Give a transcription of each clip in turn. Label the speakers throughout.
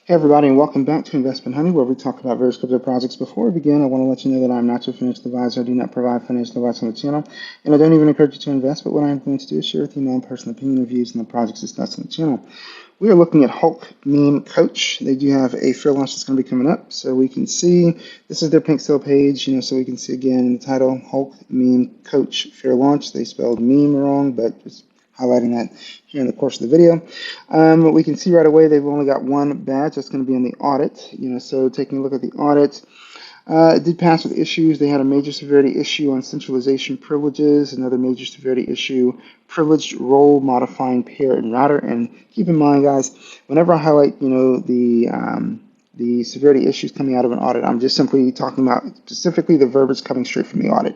Speaker 1: Hey everybody, and welcome back to Investment Honey, where we talk about various crypto projects. Before we begin, I want to let you know that I'm not your financial advisor. I do not provide financial advice on the channel, and I don't even encourage you to invest. But what I'm going to do is share with you my own personal opinion and views on the projects discussed on the channel. We are looking at Hulk Meme Coach. They do have a fair launch that's going to be coming up, so we can see this is their pink sale page. So we can see again in the title Hulk Meme Coach fair launch. They spelled meme wrong, but just highlighting that here in the course of the video. We can see right away they've only got one badge that's going to be on the audit. So taking a look at the audit, it did pass with issues. They had a major severity issue on centralization privileges, another major severity issue, privileged role modifying pair and router. And keep in mind, guys, whenever I highlight, the severity issues coming out of an audit, I'm just simply talking about specifically the verbiage coming straight from the audit.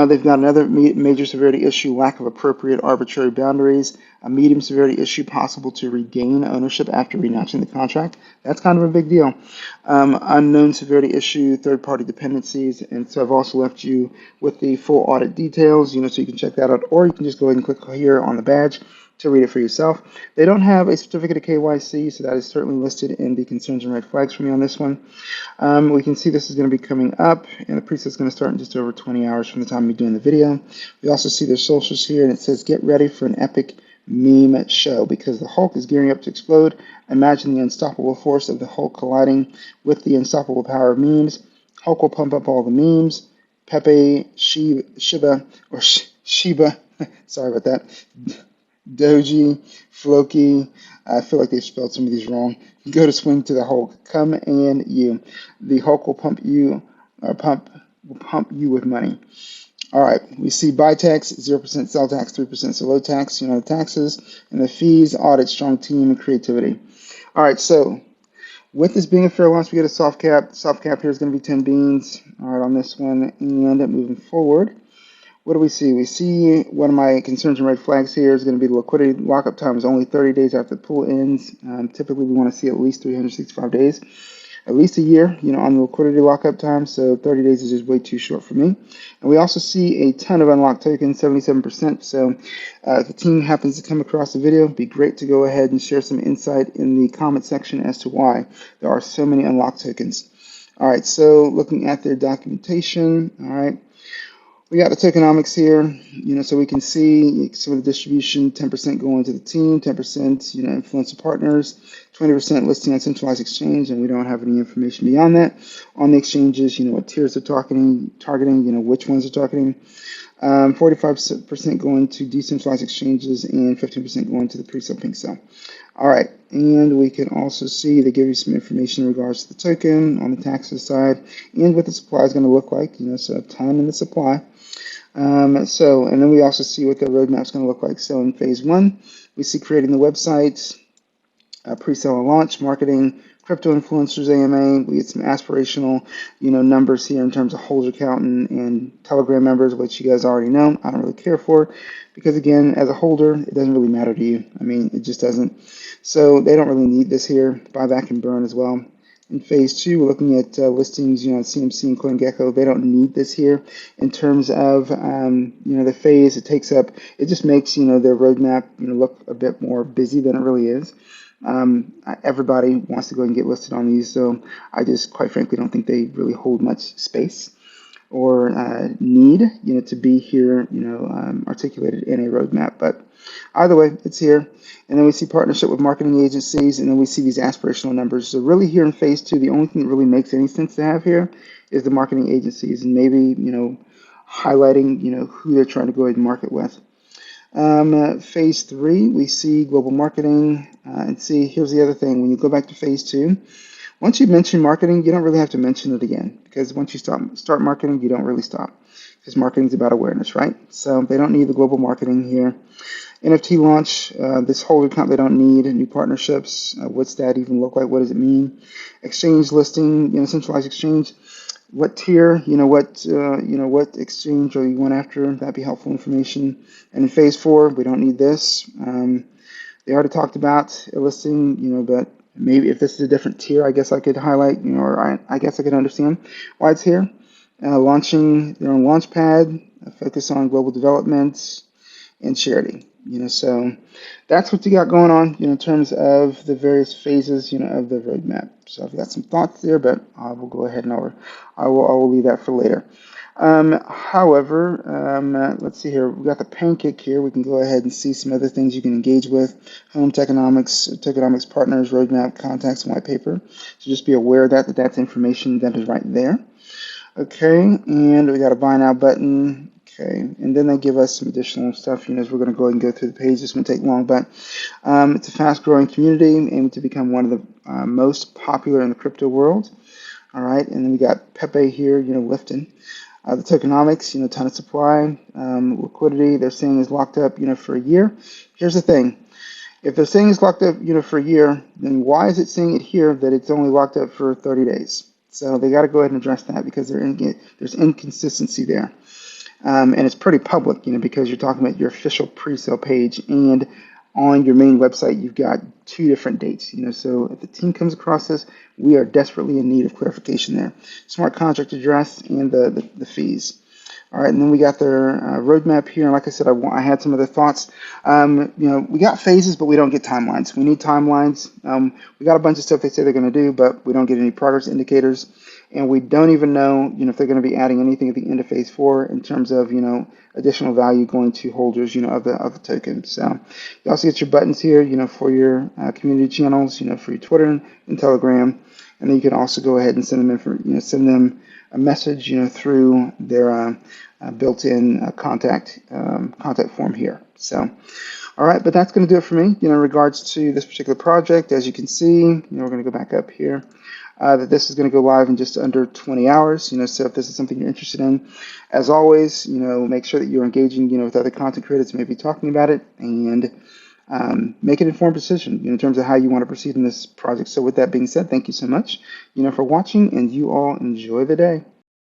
Speaker 1: They've got another major severity issue, lack of appropriate arbitrary boundaries, a medium severity issue, possible to regain ownership after renouncing the contract. That's kind of a big deal. Unknown severity issue, third-party dependencies, and so I've also left you with the full audit details, so you can check that out, or you can just go ahead and click here on the badge to read it for yourself. They don't have a certificate of KYC, so that is certainly listed in the concerns and red flags for me on this one. We can see this is going to be coming up, and the preset is going to start in just over 20 hours from the time we're doing the video. We also see their socials here, and it says, get ready for an epic meme show, because the Hulk is gearing up to explode. Imagine the unstoppable force of the Hulk colliding with the unstoppable power of memes. Hulk will pump up all the memes. Pepe, Shiba, sorry about that, Doji, Floki, I feel like they spelled some of these wrong. Go to swing to the Hulk. Come and you. The Hulk will pump you with money. All right, we see buy tax, 0% sell tax, 3% sell tax, the taxes, and the fees, audit, strong team, and creativity. All right, so with this being a fair launch, we get a soft cap. Soft cap here is going to be 10 beans, all right, on this one. And moving forward, what do we see? We see one of my concerns and red flags here is going to be the liquidity lockup time is only 30 days after the pool ends. Typically, we want to see at least 365 days, at least a year, on the liquidity lockup time. So 30 days is just way too short for me. And we also see a ton of unlocked tokens, 77%. So if the team happens to come across the video, it'd be great to go ahead and share some insight in the comment section as to why there are so many unlocked tokens. All right, so looking at their documentation, all right. We got the tokenomics here, so we can see some of the distribution, 10% going to the team, 10%, influencer partners, 20% listing on centralized exchange, and we don't have any information beyond that. On the exchanges, what tiers they're targeting, which ones they're targeting. 45% going to decentralized exchanges and 15% going to the pre-sale pink sale. All right, and we can also see they give you some information in regards to the token on the taxes side and what the supply is going to look like, so a ton in the supply. And then we also see what the roadmap is going to look like. So in phase one, we see creating the website, pre-sale and launch, marketing, crypto influencers, AMA. We get some aspirational, numbers here in terms of holder count and Telegram members, which you guys already know. I don't really care for because, again, as a holder, it doesn't really matter to you. I mean, it just doesn't. So they don't really need this here. Buyback and burn as well. In phase two, we're looking at listings, on CMC and CoinGecko. They don't need this here in terms of, the phase it takes up. It just makes, their roadmap, look a bit more busy than it really is. Everybody wants to go and get listed on these, so I just, quite frankly, don't think they really hold much space or need, to be here, articulated in a roadmap. But either way, it's here. And then we see partnership with marketing agencies, and then we see these aspirational numbers. So really here in phase two, the only thing that really makes any sense to have here is the marketing agencies and maybe, highlighting, who they're trying to go ahead and market with. Phase three, we see global marketing, and see, here's the other thing. When you go back to phase two, once you mention marketing, you don't really have to mention it again, because once you start marketing, you don't really stop, because marketing is about awareness, right? So they don't need the global marketing here. NFT launch, this whole account they don't need. New partnerships, what's that even look like? What does it mean? Exchange listing, centralized exchange. What tier, what exchange are you going after? That'd be helpful information. And in phase four, we don't need this. They already talked about a listing, but maybe if this is a different tier, I guess I could highlight, or I guess I could understand why it's here. Launching their own launch pad, focus on global development and charity. So that's what you got going on, in terms of the various phases, of the roadmap. So I've got some thoughts there, but I will go ahead and I will leave that for later. However, let's see here. We've got the pancake here. We can go ahead and see some other things you can engage with. Home tokenomics partners, roadmap, contacts, and white paper. So just be aware that's information that is right there. Okay, and we got a buy now button. Okay, and then they give us some additional stuff, as we're going to go ahead and go through the page. This won't take long, but it's a fast-growing community, aiming to become one of the most popular in the crypto world. All right, and then we got Pepe here, lifting. The tokenomics, ton of supply, liquidity. They're saying is locked up, for a year. Here's the thing: if they're saying it's locked up, for a year, then why is it saying it here that it's only locked up for 30 days? So they got to go ahead and address that because there's inconsistency there. And it's pretty public, because you're talking about your official pre-sale page, and on your main website, you've got two different dates. So if the team comes across this, we are desperately in need of clarification there. Smart contract address and the fees. All right, and then we got their roadmap here. And like I said, I had some other thoughts. We got phases, but we don't get timelines. We need timelines. We got a bunch of stuff they say they're going to do, but we don't get any progress indicators. And we don't even know, if they're going to be adding anything at the end of phase 4 in terms of, additional value going to holders, of the token. So you also get your buttons here, for your community channels, for your Twitter and Telegram. And then you can also go ahead and send them a message, through their built-in contact form here. So, all right, but that's going to do it for me, in regards to this particular project. As you can see, we're going to go back up here. That this is going to go live in just under 20 hours. So if this is something you're interested in, as always, make sure that you're engaging, with other content creators who may be talking about it, and make an informed decision, in terms of how you want to proceed in this project. So with that being said, thank you so much, for watching, and you all enjoy the day.